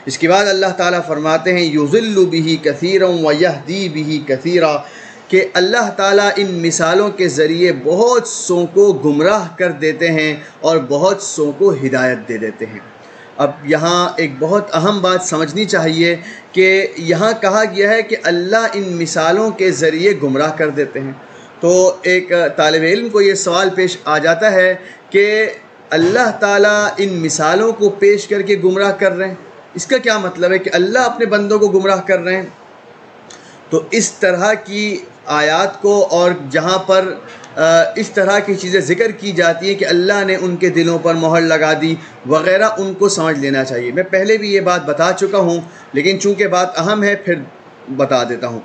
اس کے بعد اللہ تعالیٰ فرماتے ہیں یضل بہ کثیرا ویہدی بہ کثیرا، کہ اللہ تعالیٰ ان مثالوں کے ذریعے بہت سوں کو گمراہ کر دیتے ہیں اور بہت سوں کو ہدایت دے دیتے ہیں۔ اب یہاں ایک بہت اہم بات سمجھنی چاہیے کہ یہاں کہا گیا ہے کہ اللہ ان مثالوں کے ذریعے گمراہ کر دیتے ہیں، تو ایک طالب علم کو یہ سوال پیش آ جاتا ہے کہ اللہ تعالیٰ ان مثالوں کو پیش کر کے گمراہ کر رہے ہیں، اس کا کیا مطلب ہے کہ اللہ اپنے بندوں کو گمراہ کر رہے ہیں؟ تو اس طرح کی آیات کو اور جہاں پر اس طرح کی چیزیں ذکر کی جاتی ہیں کہ اللہ نے ان کے دلوں پر مہر لگا دی وغیرہ، ان کو سمجھ لینا چاہیے۔ میں پہلے بھی یہ بات بتا چکا ہوں، لیکن چونکہ بات اہم ہے پھر بتا دیتا ہوں۔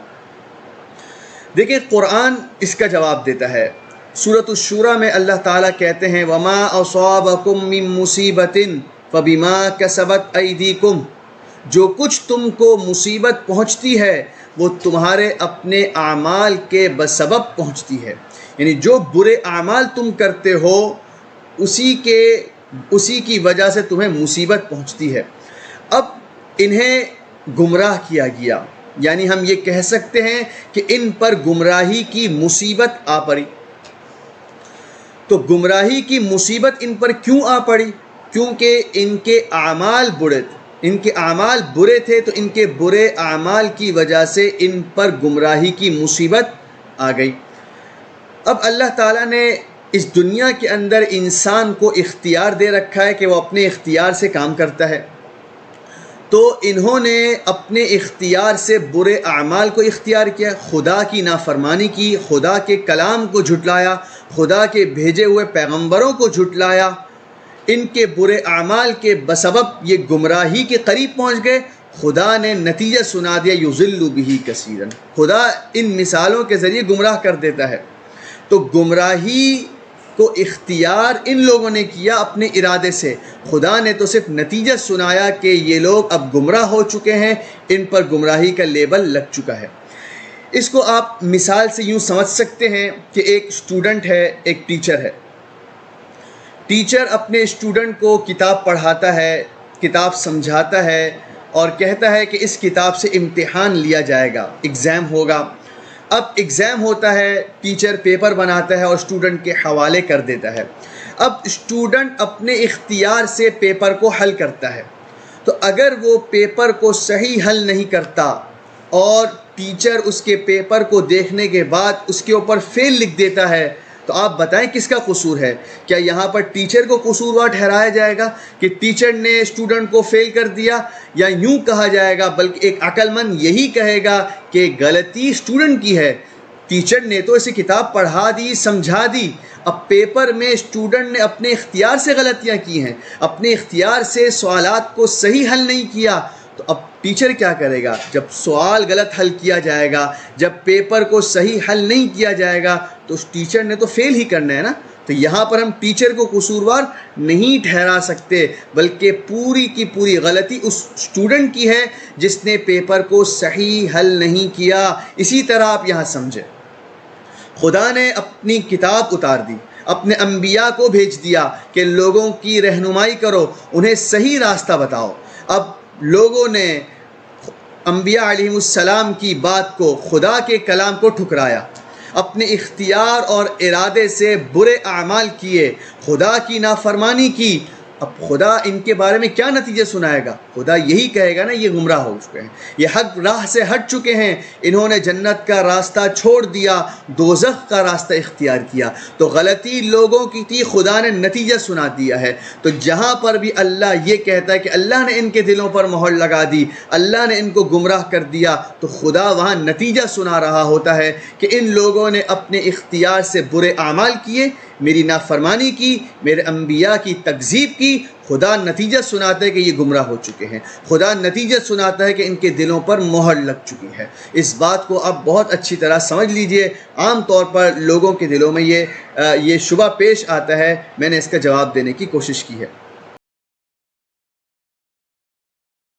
دیکھیں قرآن اس کا جواب دیتا ہے۔ سورۃ الشورى میں اللہ تعالیٰ کہتے ہیں وَمَا أَصَابَكُم مِّن مُّصِيبَةٍ فَبِمَا كَسَبَتْ أَيْدِيكُمْ، جو کچھ تم کو مصیبت پہنچتی ہے وہ تمہارے اپنے اعمال کے بسبب پہنچتی ہے، یعنی جو برے اعمال تم کرتے ہو اسی کی وجہ سے تمہیں مصیبت پہنچتی ہے۔ اب انہیں گمراہ کیا گیا، یعنی ہم یہ کہہ سکتے ہیں کہ ان پر گمراہی کی مصیبت آ پڑی۔ تو گمراہی کی مصیبت ان پر کیوں آ پڑی؟ کیونکہ ان کے اعمال برے تھے، تو ان کے برے اعمال کی وجہ سے ان پر گمراہی کی مصیبت آ گئی۔ اب اللہ تعالیٰ نے اس دنیا کے اندر انسان کو اختیار دے رکھا ہے کہ وہ اپنے اختیار سے کام کرتا ہے، تو انہوں نے اپنے اختیار سے برے اعمال کو اختیار کیا، خدا کی نافرمانی کی، خدا کے کلام کو جھٹلایا، خدا کے بھیجے ہوئے پیغمبروں کو جھٹلایا۔ ان کے برے اعمال کے بسبب یہ گمراہی کے قریب پہنچ گئے۔ خدا نے نتیجہ سنا دیا یضل بہ کثیرا، خدا ان مثالوں کے ذریعے گمراہ کر دیتا ہے۔ تو گمراہی کو اختیار ان لوگوں نے کیا اپنے ارادے سے، خدا نے تو صرف نتیجہ سنایا کہ یہ لوگ اب گمراہ ہو چکے ہیں، ان پر گمراہی کا لیبل لگ چکا ہے۔ اس کو آپ مثال سے یوں سمجھ سکتے ہیں کہ ایک اسٹوڈنٹ ہے، ایک ٹیچر ہے۔ ٹیچر اپنے اسٹوڈنٹ کو کتاب پڑھاتا ہے، کتاب سمجھاتا ہے اور کہتا ہے کہ اس کتاب سے امتحان لیا جائے گا، ایگزام ہوگا۔ اب ایگزام ہوتا ہے، ٹیچر پیپر بناتا ہے اور اسٹوڈنٹ کے حوالے کر دیتا ہے۔ اب اسٹوڈنٹ اپنے اختیار سے پیپر کو حل کرتا ہے، تو اگر وہ پیپر کو صحیح حل نہیں کرتا اور ٹیچر اس کے پیپر کو دیکھنے کے بعد اس کے اوپر فیل لکھ دیتا ہے، تو آپ بتائیں کس کا قصور ہے؟ کیا یہاں پر ٹیچر کو قصوروار ٹھہرایا جائے گا کہ ٹیچر نے اسٹوڈنٹ کو فیل کر دیا، یا یوں کہا جائے گا، بلکہ ایک عقل مند یہی کہے گا کہ غلطی اسٹوڈنٹ کی ہے، ٹیچر نے تو اسے کتاب پڑھا دی، سمجھا دی، اب پیپر میں اسٹوڈنٹ نے اپنے اختیار سے غلطیاں کی ہیں، اپنے اختیار سے سوالات کو صحیح حل نہیں کیا، تو اب ٹیچر کیا کرے گا؟ جب سوال غلط حل کیا جائے گا، جب پیپر کو صحیح حل نہیں کیا جائے گا، تو اس ٹیچر نے تو فیل ہی کرنا ہے نا۔ تو یہاں پر ہم ٹیچر کو قصوروار نہیں ٹھہرا سکتے، بلکہ پوری کی پوری غلطی اس اسٹوڈنٹ کی ہے جس نے پیپر کو صحیح حل نہیں کیا۔ اسی طرح آپ یہاں سمجھیں، خدا نے اپنی کتاب اتار دی، اپنے انبیاء کو بھیج دیا کہ لوگوں کی رہنمائی کرو، انہیں صحیح راستہ بتاؤ۔ اب لوگوں نے انبیاء علیہ السلام کی بات کو، خدا کے کلام کو ٹھکرایا، اپنے اختیار اور ارادے سے برے اعمال کیے، خدا کی نافرمانی کی۔ اب خدا ان کے بارے میں کیا نتیجہ سنائے گا؟ خدا یہی کہے گا نا، یہ گمراہ ہو چکے ہیں، یہ حق راہ سے ہٹ چکے ہیں، انہوں نے جنت کا راستہ چھوڑ دیا، دوزخ کا راستہ اختیار کیا۔ تو غلطی لوگوں کی تھی، خدا نے نتیجہ سنا دیا ہے۔ تو جہاں پر بھی اللہ یہ کہتا ہے کہ اللہ نے ان کے دلوں پر مہر لگا دی، اللہ نے ان کو گمراہ کر دیا، تو خدا وہاں نتیجہ سنا رہا ہوتا ہے کہ ان لوگوں نے اپنے اختیار سے برے اعمال کیے، میری نافرمانی کی، میرے انبیاء کی تکذیب کی۔ خدا نتیجہ سناتا ہے کہ یہ گمراہ ہو چکے ہیں، خدا نتیجہ سناتا ہے کہ ان کے دلوں پر مہر لگ چکی ہے۔ اس بات کو آپ بہت اچھی طرح سمجھ لیجئے۔ عام طور پر لوگوں کے دلوں میں یہ شبہ پیش آتا ہے، میں نے اس کا جواب دینے کی کوشش کی ہے۔